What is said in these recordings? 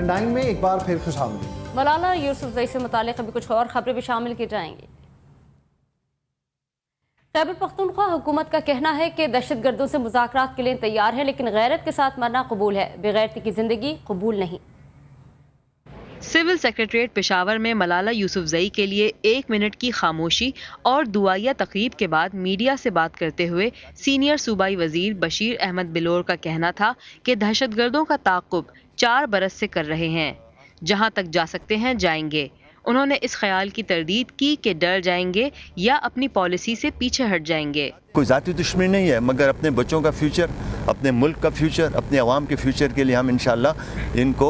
9 में एक बार फिर खुशामदीद। मलाला यूसुफजई से मुतालिक अभी कुछ और खबरें भी शामिल की जाएंगी। खैबर पख्तूनख्वा हुकूमत का कहना है कि दहशतगर्दों से मुज़ाकरात के लिए तैयार है, लेकिन गैरत के साथ मरना कबूल है, बेगैरती की जिंदगी कबूल नहीं। सिविल सेक्रेटरीट पेशावर में मलाला यूसुफजई के लिए 1 मिनट की खामोशी और दुआया तकरीब के बाद मीडिया से बात करते हुए सीनियर सूबाई वजीर बशीर अहमद बिलोर का कहना था कि दहशतगर्दों का ताक़ुब 4 बरस से कर रहे हैं, जहां तक जा सकते हैं जाएंगे। उन्होंने इस ख्याल की तरदीद की कि डर जाएंगे या अपनी पॉलिसी से पीछे हट जाएंगे। कोई ज़ाती दुश्मनी नहीं है, मगर अपने बच्चों का फ्यूचर, अपने मुल्क का फ्यूचर, अपने अवाम के फ्यूचर के लिए हम इंशाअल्लाह इनको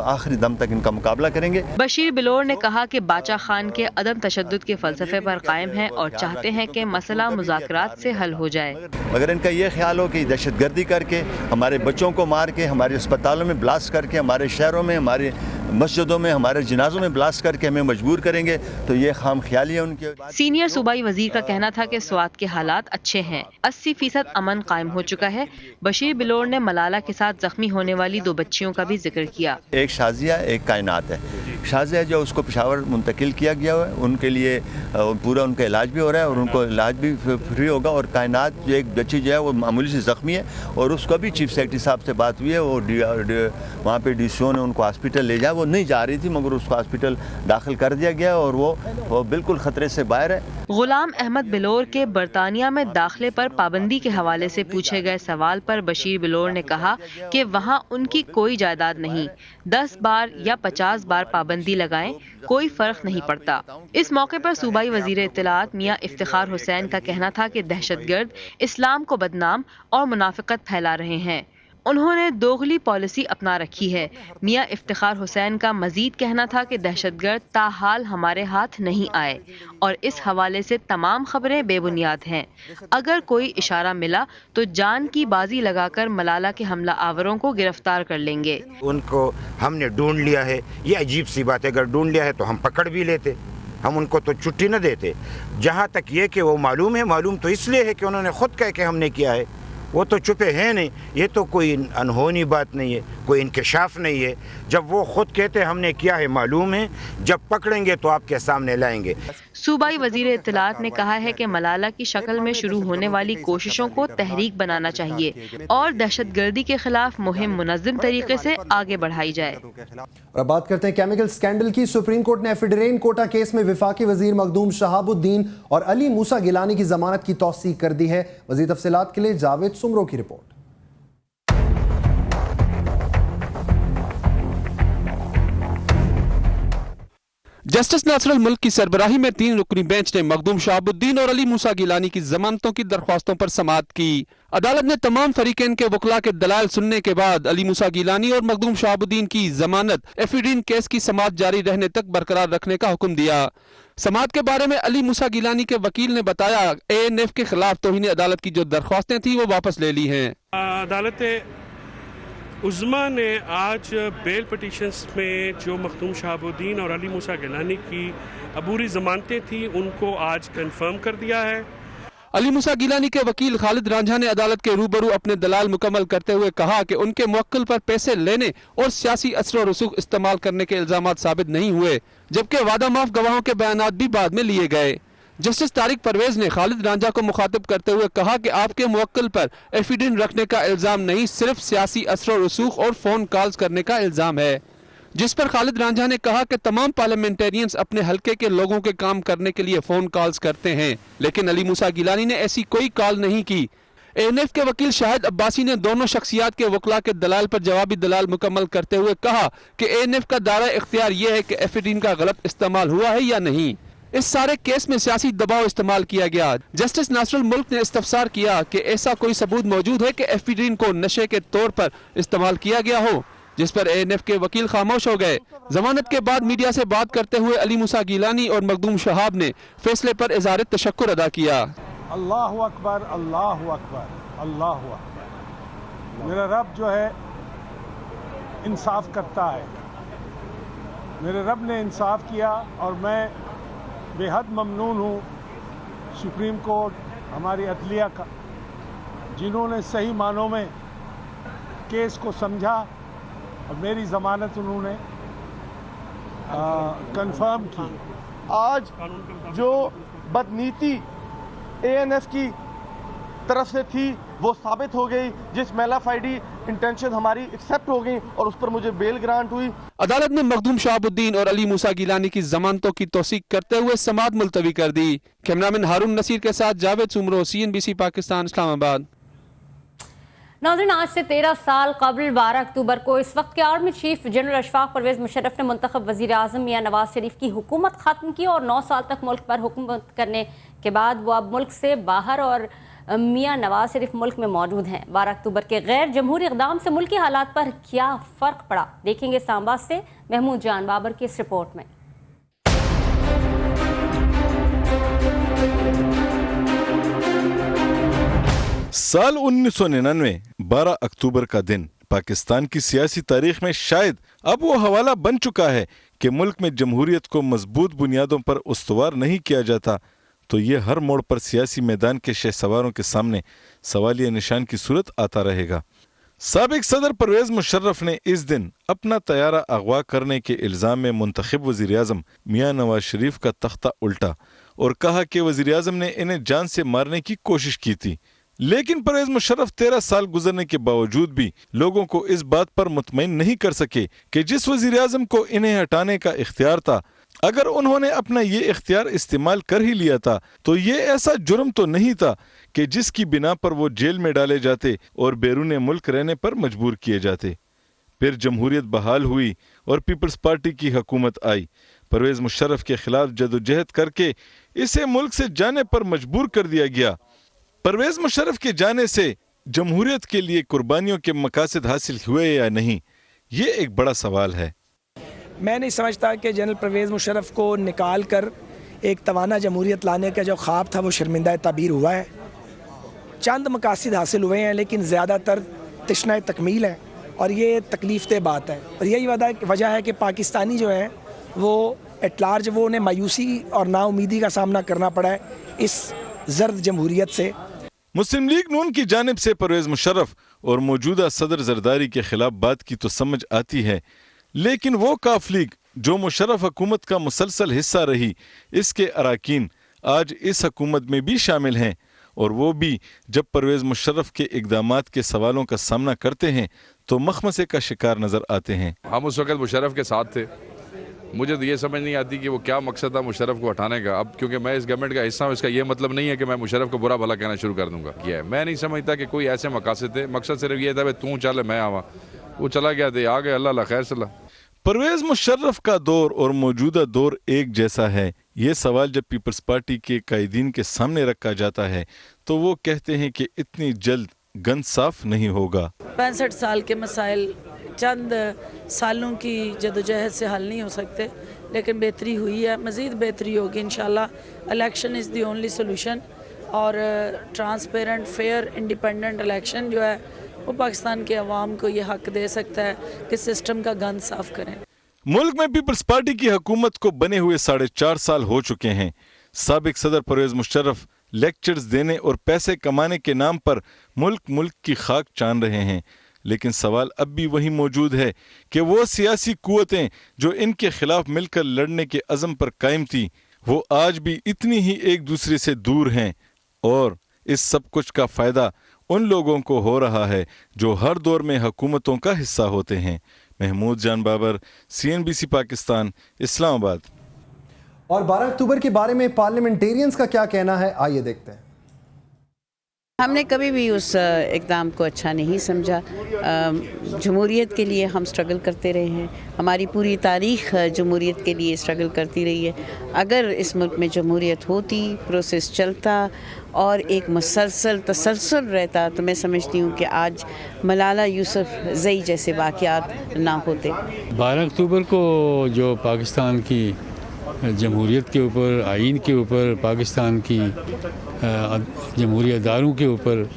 आखिरी दम तक इनका मुकाबला करेंगे। बशीर बिलोर ने कहा कि बाचा खान के अदम तशद्दुद के फ़लसफ़े पर कायम हैं और चाहते हैं कि मसला मुज़ाकरात से हल हो जाए। अगर इनका ये ख्याल हो कि दहशतगर्दी करके, हमारे बच्चों को मार के, हमारे अस्पतालों में ब्लास्ट करके, हमारे शहरों में, हमारे मस्जिदों में, हमारे जनाजों में ब्लास्ट करके हमें मजबूर करेंगे, तो ये खाम ख्याली है उनके। सीनियर सूबाई वजीर का कहना था कि स्वात के हालात अच्छे हैं, 80% अमन कायम हो चुका है। बशीर बिलोर ने मलाला के साथ जख्मी होने वाली 2 बच्चियों का भी जिक्र किया। एक शाजिया, एक कायनात है। शाजिया जो उसको पेशावर मुंतकिल किया गया है, उनके लिए पूरा उनका इलाज भी हो रहा है और उनको इलाज भी फ्री होगा। और कायनात जो एक बच्ची जो है वो मामूली से ज़ख्मी है और उसका भी चीफ सेक्रेटरी साहब से बात हुई है, वो वहाँ पे DCO ने उनको हॉस्पिटल ले जाया। वो नहीं जा रही थी मगर उसको हॉस्पिटल दाखिल कर दिया गया और वो बिल्कुल ख़तरे से बाहर है। गुलाम अहमद बिलोर के बरतानिया में दाखिले पर पाबंदी के हवाले से पूछे गए सवाल पर बशीर बिलोर ने कहा कि वहां उनकी कोई जायदाद नहीं, 10 बार या 50 बार पाबंदी लगाएं, कोई फर्क नहीं पड़ता। इस मौके पर सूबाई वजीर इत्तलात मियां इफ्तिखार हुसैन का कहना था कि दहशतगर्द इस्लाम को बदनाम और मुनाफिकत फैला रहे हैं। उन्होंने दोगली पॉलिसी अपना रखी है। मियां इफ्तिखार हुसैन का मजीद कहना था कि दहशतगर्द ताहाल हमारे हाथ नहीं आए और इस हवाले से तमाम खबरें बेबुनियाद हैं। अगर कोई इशारा मिला तो जान की बाजी लगाकर मलाला के हमला आवरों को गिरफ्तार कर लेंगे। उनको हमने ढूंढ लिया है, ये अजीब सी बात है। अगर ढूंढ लिया है तो हम पकड़ भी लेते, हम उनको तो छुट्टी न देते। जहाँ तक ये कि वो मालूम है, मालूम तो इसलिए है कि उन्होंने खुद कह के हमने किया है, वो तो छुपे हैं नहीं। ये तो कोई अनहोनी बात नहीं है, कोई इंकशाफ नहीं है। जब वो खुद कहते हमने किया है, मालूम है, जब पकड़ेंगे तो आपके सामने लाएंगे। सूबाई वजीर इत्तलात ने कहा है कि मलाला की शक्ल में शुरू होने वाली कोशिशों को तहरीक बनाना चाहिए और दहशतगर्दी के खिलाफ मुहिम मुनज़्ज़म तरीके से आगे बढ़ाई जाए। और अब बात करते हैं केमिकल स्कैंडल की। सुप्रीम कोर्ट ने एफिडरेन कोटा केस में वफाकी वजीर मखदूम शहाबुद्दीन और अली मूसा गिलानी की जमानत की तौसीक कर दी है। मज़ीद तफसीलात के लिए जावेद सुमरो की रिपोर्ट। जस्टिस नासरुल मुल्क की सरबराही में 3 रुकनी बेंच ने मखदूम शहाबुद्दीन और अली मूसा गिलानी की जमानतों की दरख्वास्तों पर समाअत की। अदालत ने तमाम फरीकैन के वकला के दलाल सुनने के बाद अली मूसा गिलानी और मखदूम शहाबुद्दीन की जमानत एफिडीन केस की समाअत जारी रहने तक बरकरार रखने का हुक्म दिया। समाअत के बारे में अली मूसा गिलानी के वकील ने बताया, ANF के खिलाफ तौहीन अदालत की जो दरख्वास्तें थी वो वापस ले ली हैं। अदालत उज़्मा ने आज बेल पटिशन्स में जो मखदूम शहाबुद्दीन और अली मूसा गिलानी की अबूरी ज़मानतें थी उनको आज कंफर्म कर दिया है। अली मूसा गिलानी के वकील खालिद रांझा ने अदालत के रूबरू अपने दलाल मुकम्मल करते हुए कहा कि उनके मुवक्किल पर पैसे लेने और सियासी असर और रसूख इस्तेमाल करने के इल्जामात साबित नहीं हुए, जबकि वादा माफ गवाहों के बयानात भी बाद में लिए गए। जस्टिस तारिक परवेज ने खालिद रांझा को मुखातिब करते हुए कहा कि आपके मुवक्किल पर एफिडेन रखने का इल्जाम नहीं, सिर्फ सियासी असर और रसूख और फोन कॉल्स करने का इल्जाम है। जिस पर खालिद रांझा ने कहा कि तमाम पार्लियामेंटेरियंस अपने हलके के लोगों के काम करने के लिए फोन कॉल्स करते हैं, लेकिन अली मूसा गिलानी ने ऐसी कोई कॉल नहीं की। ANF के वकील शाहिद अब्बासी ने दोनों शख्सियात के वकला के दलाल पर जवाबी दलाल मुकम्मल करते हुए कहा कि ANF का दायरा इख्तियार यह है कि एफिडेन का गलत इस्तेमाल हुआ है या नहीं। इस सारे केस में सियासी दबाव इस्तेमाल किया गया। जस्टिस नासरुल मुल्क ने इस्तफसार किया कि ऐसा कोई सबूत मौजूद है कि एफिडेन को नशे के तौर पर इस्तेमाल किया गया हो, जिस पर ANF के वकील खामोश हो गए। जमानत के बाद मीडिया से बात करते हुए अली मूसा गिलानी और मखदूम शहाब ने फैसले पर इज़हार तशक्कुर अदा किया। अल्लाहु अकबर, अल्लाहु अकबर, अल्लाहु अकबर। मेरा रब जो है इंसाफ करता है, मेरे रब ने इंसाफ किया और मैं बेहद ममनून हूँ सुप्रीम कोर्ट, हमारी अदलिया का, जिन्होंने सही मानों में केस को समझा और मेरी ज़मानत उन्होंने कंफर्म की। आज जो बदनीति ANF की तरफ से थी वो साबित हो गई, जिस मेलाफाइडी इंटेंशन हमारी एक्सेप्ट हो गई और उस पर मुझे बेल ग्रांट हुई। अदालत ने मखदूम शहाबुद्दीन और अली मूसा गिलानी की जमानतों की तौसीक करते हुए समाअत मुलतवी कर दी। कैमरामैन हारून नसीर के साथ जावेद सुमरो, CNBC पाकिस्तान, इस्लामाबाद। नाज़रीन, आज से 13 साल कबल 12 अक्टूबर को इस वक्त के army chief general Ashfaq Parvez Musharraf ने मुंतखब वज़ीर आज़म मियां नवाज शरीफ की हुकूमत ख़त्म की और 9 साल तक मुल्क पर हुकूमत करने के बाद वो अब मुल्क से बाहर और मियां नवाज शरीफ मुल्क में मौजूद हैं। 12 अक्टूबर के गैर जमहूरी इक़दाम से मुल्की हालात पर क्या फ़र्क पड़ा, देखेंगे इस्लामाबाद से महमूद जान बाबर की इस रिपोर्ट में। साल 1999 12 अक्टूबर का दिन पाकिस्तान की सियासी तारीख में शायद अब वो हवाला बन चुका है कि मुल्क में जमहूरियत को मजबूत बुनियादों पर उस्तवार नहीं किया जाता तो ये हर मोड़ पर सियासी मैदान के शहसवारों के सामने सवालिया निशान की सूरत आता रहेगा। साबिक सदर परवेज मुशर्रफ ने इस दिन अपना तैयारा अगवा करने के इल्ज़ाम में मुंतखब वज़ीर आज़म मियां नवाज शरीफ का तख्ता उल्टा और कहा कि वज़ीर आज़म ने इन्हें जान से मारने की कोशिश की थी। लेकिन परवेज मुशर्रफ 13 साल गुजरने के बावजूद भी लोगों को इस बात पर मुतमईन नहीं कर सके कि जिस वज़ीर आज़म को इन्हें हटाने का इख्तियार था, अगर उन्होंने अपना ये इख्तियार इस्तेमाल कर ही लिया था तो ये ऐसा जुर्म तो नहीं था कि जिसकी बिना पर वो जेल में डाले जाते और बैरून मुल्क रहने पर मजबूर किए जाते। फिर जमहूरियत बहाल हुई और पीपल्स पार्टी की हुकूमत आई। परवेज मुशर्रफ के खिलाफ जदोजहद करके इसे मुल्क से जाने पर मजबूर कर दिया गया। परवेज मुशर्रफ के जाने से जमहूरियत के लिए कुर्बानियों के मकासद हासिल हुए या नहीं, ये एक बड़ा सवाल है। मैं नहीं समझता कि जनरल परवेज़ मुशर्रफ को निकाल कर एक तवाना जमहूरियत लाने का जो ख्वाब था वो शर्मिंदा ताबीर हुआ है। चंद मकासद हासिल हुए हैं लेकिन ज़्यादातर तशना तकमील है और ये तकलीफ दह बात है। और यही वजह है कि पाकिस्तानी जो हैं वो एट लार्ज वो उन्हें मायूसी और नाउमीदी का सामना करना पड़ा है इस जर्द जमहूरियत से। मुस्लिम लीग नून की जानिब से परवेज मुशर्रफ और मौजूदा सदर जरदारी के खिलाफ बात की तो समझ आती है, लेकिन वो काफ लीग जो मुशर्रफ हुकूमत का मुसलसल हिस्सा रही, इसके अराकीन आज इस हुकूमत में भी शामिल हैं और वो भी जब परवेज मुशर्रफ के इक़दामात के सवालों का सामना करते हैं तो मखमसे का शिकार नजर आते हैं। हम उस वक्त मुशर्रफ के साथ थे। मुझे तो ये समझ नहीं आती कि वो क्या मकसद था मुशर्रफ को हटाने का। अब क्योंकि मैं इस गवर्नमेंट का हिस्सा हूँ, इसका ये मतलब नहीं है कि मैं मुशर्रफ को बुरा भला कहना शुरू कर दूंगा। मैं नहीं समझता कि कोई ऐसे मकासद थे। मकसद सिर्फ ये था तू चल मैं आवा, वो चला गया थे, आ गए, अल्लाह खैर सला। परवेज मुशर्रफ का दौर और मौजूदा दौर एक जैसा है, ये सवाल जब पीपल्स पार्टी के कायदीन के सामने रखा जाता है तो वो कहते हैं कि इतनी जल्द गंद साफ नहीं होगा। 65 साल के मसाइल चंद सालों की जदोजहद से हल नहीं हो सकते, लेकिन बेहतरी हुई है, मज़ीद बेहतरी होगी इंशाल्लाह। Election is the only solution और ट्रांसपेरेंट फेयर इंडिपेंडेंट इलेक्शन जो है वो पाकिस्तान के अवाम को ये हक दे सकता है कि सिस्टम का गंद साफ करें। मुल्क में पीपल्स पार्टी की हुकूमत को बने हुए 4.5 साल हो चुके हैं। साबिक सदर परवेज मुशर्रफ लेक्चर्स देने और पैसे कमाने के नाम पर मुल्क की खाक छान रहे हैं, लेकिन सवाल अब भी वही मौजूद है कि वो सियासी कुव्वतें जो इनके खिलाफ मिलकर लड़ने के अज़म पर कायम थी, वो आज भी इतनी ही एक दूसरे से दूर हैं और इस सब कुछ का फ़ायदा उन लोगों को हो रहा है जो हर दौर में हुकूमतों का हिस्सा होते हैं। महमूद जान बाबर, CNBC पाकिस्तान, इस्लामाबाद। और 12 अक्टूबर के बारे में पार्लियामेंटेरियंस का क्या कहना है, आइए देखते हैं। हमने कभी भी उस इक़दाम को अच्छा नहीं समझा। जमहूरियत के लिए हम स्ट्रगल करते रहे हैं, हमारी पूरी तारीख़ जमहूरियत के लिए स्ट्रगल करती रही है। अगर इस मुल्क में जमहूरियत होती, प्रोसेस चलता और एक मुसलसल तसलसल रहता तो मैं समझती हूँ कि आज मलाला यूसुफ़ज़ई जैसे वाक़यात ना होते। 12 अक्टूबर को जो पाकिस्तान की जमहूरियत के ऊपर, आइन के ऊपर, पाकिस्तान की जमहूरी अदारों के ऊपर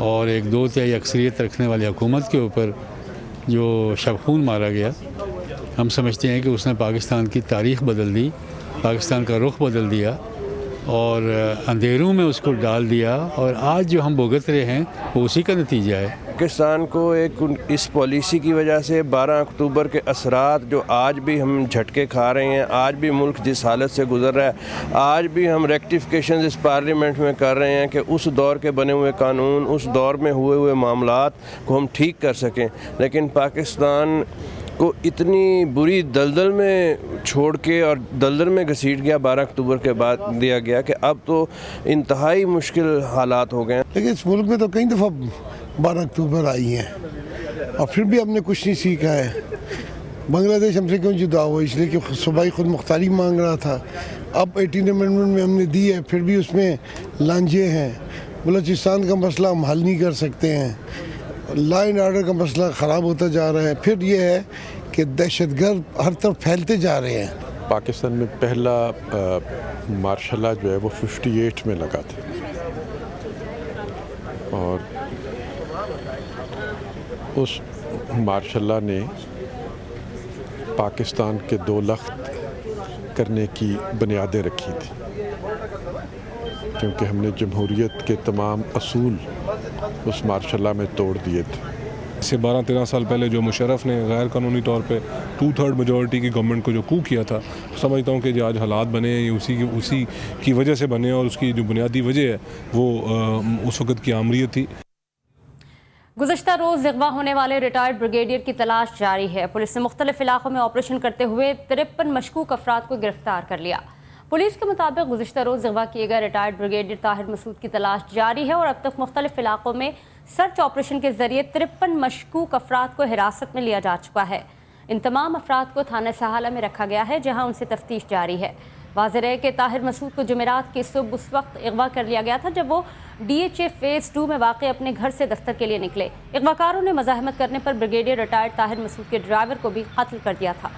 और एक 2/3 अक्सरियत रखने वाली हुकूमत के ऊपर जो शबखून मारा गया, हम समझते हैं कि उसने पाकिस्तान की तारीख़ बदल दी, पाकिस्तान का रुख बदल दिया और अंधेरों में उसको डाल दिया और आज जो हम भुगत रहे हैं वो उसी का नतीजा है। پاکستان کو ایک اس پالیسی کی وجہ سے 12 اکتوبر کے اثرات جو آج بھی ہم جھٹکے کھا رہے ہیں، آج بھی ملک جس حالت سے گزر رہا ہے، آج بھی ہم ریکٹیفیکیشنز اس پارلیمنٹ میں کر رہے ہیں کہ اس دور کے بنے ہوئے قانون، اس دور میں ہوئے معاملات کو ہم ٹھیک کر سکیں، لیکن پاکستان کو اتنی بری دلدل میں چھوڑ کے اور دلدل میں گھسیٹ گیا 12 اکتوبر کے بعد دیا گیا کہ اب تو انتہائی مشکل حالات ہو گئے ہیں۔ لیکن اس ملک میں تو کئی دفعہ 12 اکتوبر آئی ہیں اور پھر بھی ہم نے کچھ نہیں سیکھا ہے۔ بنگلہ دیش ہم سے کیوں جدا ہوا؟ اس لیے کہ صوبائی خود مختاری مانگ رہا تھا۔ اب 18 امینڈمنٹ میں ہم نے دی ہے، پھر بھی اس میں لانجے ہیں۔ بلوچستان کا مسئلہ ہم حل نہیں کر سکتے ہیں، لا اینڈ آرڈر کا مسئلہ خراب ہوتا جا رہا ہے۔ پھر یہ ہے کہ دہشت گرد ہر طرف پھیلتے جا رہے ہیں۔ پاکستان میں پہلا مارشل لا جو ہے وہ 58 میں لگا تھا، اور اس مارشل لا نے پاکستان کے 2 لخت کرنے کی بنیادیں رکھی تھی، کیونکہ ہم نے جمہوریت کے تمام اصول اس مارشل لا میں توڑ دیے تھے۔ سے 12-13 سال پہلے جو مشرف نے غیر قانونی طور پہ 2/3 میجورٹی کی گورنمنٹ کو جو کو کیا تھا، سمجھتا ہوں کہ جو آج حالات بنے ہیں یہ اسی کی وجہ سے بنے، اور اس کی جو بنیادی وجہ ہے وہ اس وقت کی آمریت تھی۔ گزشتہ روز اغوا ہونے والے ریٹائرڈ بریگیڈیئر کی تلاش جاری ہے۔ پولیس نے مختلف علاقوں میں آپریشن کرتے ہوئے 53 مشکوک افراد کو گرفتار کر لیا۔ پولیس کے مطابق گزشتہ روز اغوا کیے گئے ریٹائرڈ بریگیڈیئر طاہر مسعود کی تلاش جاری ہے، اور اب تک مختلف علاقوں میں سرچ آپریشن کے ذریعے 53 مشکوک افراد کو حراست میں لیا جا چکا ہے۔ ان تمام افراد کو تھانہ سہالہ میں رکھا گیا ہے، جہاں ان سے تفتیش جاری ہے۔ واضح رہے کہ طاہر مسعود کو جمعرات کی صبح اس وقت اغوا کر لیا گیا تھا جب وہ DHA فیز 2 میں واقع اپنے گھر سے دفتر کے لیے نکلے۔ اغواکاروں نے مزاحمت کرنے پر بریگیڈیئر ریٹائرڈ طاہر مسعود کے ڈرائیور کو بھی قتل کر دیا تھا۔